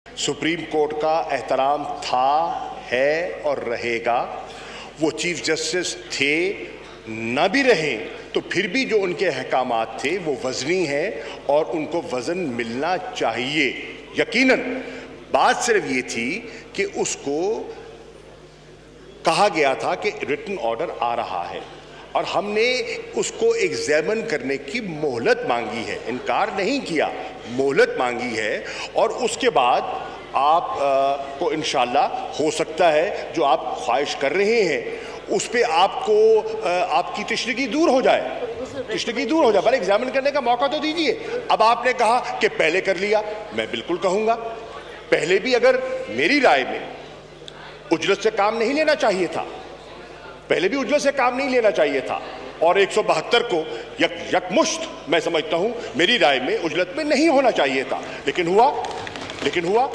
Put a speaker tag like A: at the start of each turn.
A: Supreme court का एहतराम था, है और रहेगा। वो चीफ जस्टिस थे, ना भी रहे तो फिर भी जो उनके अहकामात थे वो वज़नी हैं और उनको वज़न मिलना चाहिए। यकीनन बात सिर्फ ये थी कि उसको कहा गया था कि रिटन ऑर्डर आ रहा है और हमने उसको एग्जामिन करने की मोहलत मांगी है, इनकार नहीं किया, मोहलत मांगी है। और उसके बाद आप को इंशाल्लाह हो सकता है जो आप ख्वाहिश कर रहे हैं उस पे आपको आपकी तशरीकी दूर हो जाए, तशरीकी दूर हो जाए, पर एग्जामिन करने का मौका तो दीजिए। अब आपने कहा कि पहले कर लिया, मैं बिल्कुल कहूँगा पहले भी अगर मेरी राय में उजलत से काम नहीं लेना चाहिए था, पहले भी उजलत से काम नहीं लेना चाहिए था और 172 को यकमुश्त मैं समझता हूं मेरी राय में उजलत में नहीं होना चाहिए था, लेकिन हुआ